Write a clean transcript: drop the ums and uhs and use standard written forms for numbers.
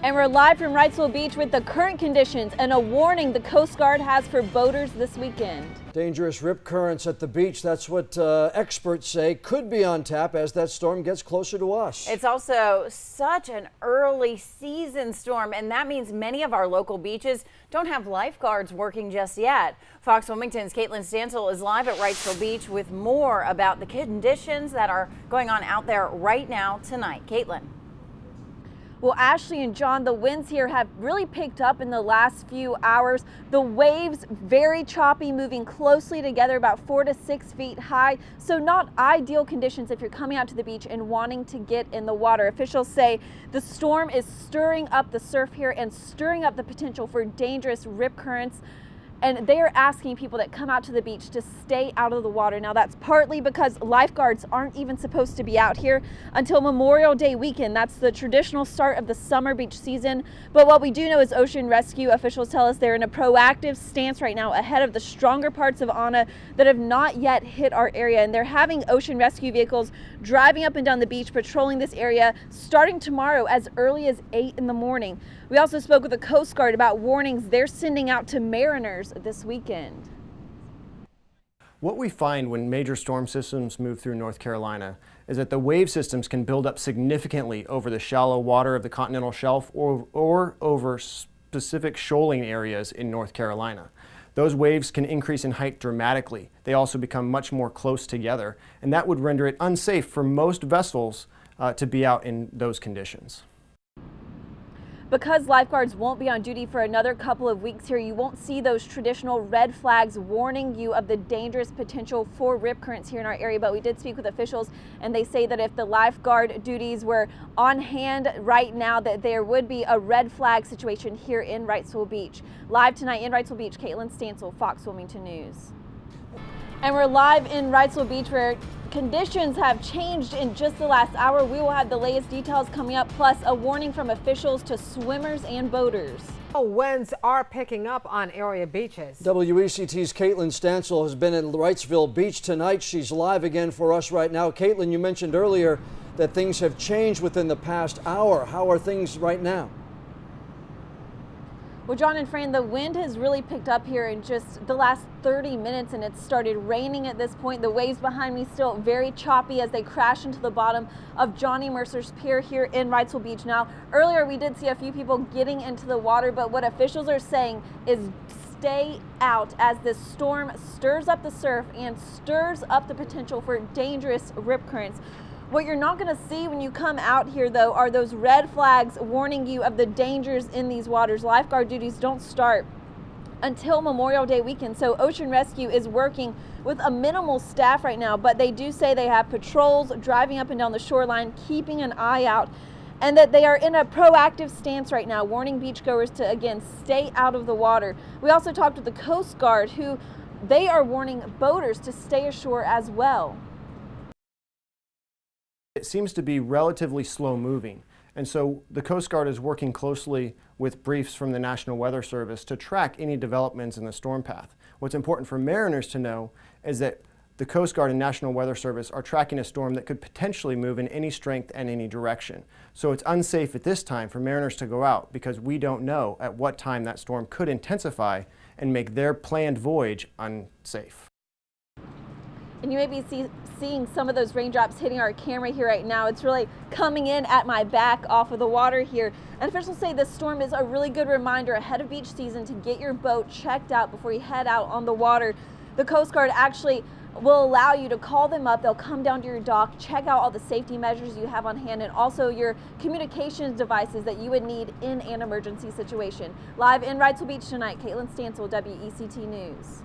And we're live from Wrightsville Beach with the current conditions and a warning the Coast Guard has for boaters this weekend. Dangerous rip currents at the beach. That's what experts say could be on tap as that storm gets closer to us. It's also such an early season storm, and that means many of our local beaches don't have lifeguards working just yet. Fox Wilmington's Caitlin Stansel is live at Wrightsville Beach with more about the conditions that are going on out there right now tonight. Caitlin. Well, Ashley and John, the winds here have really picked up in the last few hours. The waves very choppy, moving closely together, about 4 to 6 feet high. So not ideal conditions if you're coming out to the beach and wanting to get in the water. Officials say the storm is stirring up the surf here and stirring up the potential for dangerous rip currents. And they are asking people that come out to the beach to stay out of the water. Now that's partly because lifeguards aren't even supposed to be out here until Memorial Day weekend. That's the traditional start of the summer beach season. But what we do know is Ocean Rescue officials tell us they're in a proactive stance right now ahead of the stronger parts of Ana that have not yet hit our area. And they're having Ocean Rescue vehicles driving up and down the beach, patrolling this area starting tomorrow as early as 8 in the morning. We also spoke with the Coast Guard about warnings they're sending out to mariners this weekend. What we find when major storm systems move through North Carolina is that the wave systems can build up significantly over the shallow water of the continental shelf or over specific shoaling areas in North Carolina. Those waves can increase in height dramatically. They also become much more close together, and that would render it unsafe for most vessels to be out in those conditions. Because lifeguards won't be on duty for another couple of weeks here, you won't see those traditional red flags warning you of the dangerous potential for rip currents here in our area. But we did speak with officials, and they say that if the lifeguard duties were on hand right now, that there would be a red flag situation here in Wrightsville Beach. Live tonight in Wrightsville Beach, Caitlin Stansel, Fox Wilmington News. And we're live in Wrightsville Beach where conditions have changed in just the last hour. We will have the latest details coming up, plus a warning from officials to swimmers and boaters. Winds are picking up on area beaches. WECT's Caitlin Stansel has been in Wrightsville Beach tonight. She's live again for us right now. Caitlin, you mentioned earlier that things have changed within the past hour. How are things right now? Well, John and Fran, the wind has really picked up here in just the last 30 minutes, and it started raining at this point. The waves behind me still very choppy as they crash into the bottom of Johnny Mercer's Pier here in Wrightsville Beach. Now, earlier we did see a few people getting into the water, but what officials are saying is stay out as this storm stirs up the surf and stirs up the potential for dangerous rip currents. What you're not going to see when you come out here, though, are those red flags warning you of the dangers in these waters. Lifeguard duties don't start until Memorial Day weekend, so Ocean Rescue is working with a minimal staff right now, but they do say they have patrols driving up and down the shoreline, keeping an eye out, and that they are in a proactive stance right now, warning beachgoers to, again, stay out of the water. We also talked with the Coast Guard, who they are warning boaters to stay ashore as well. It seems to be relatively slow moving, and so the Coast Guard is working closely with briefs from the National Weather Service to track any developments in the storm path. What's important for mariners to know is that the Coast Guard and National Weather Service are tracking a storm that could potentially move in any strength and any direction. So it's unsafe at this time for mariners to go out because we don't know at what time that storm could intensify and make their planned voyage unsafe. And you may be seeing some of those raindrops hitting our camera here right now. It's really coming in at my back off of the water here. And officials say this storm is a really good reminder ahead of beach season to get your boat checked out before you head out on the water. The Coast Guard actually will allow you to call them up. They'll come down to your dock, check out all the safety measures you have on hand, and also your communications devices that you would need in an emergency situation. Live in Wrightsville Beach tonight, Caitlin Stansel, WECT News.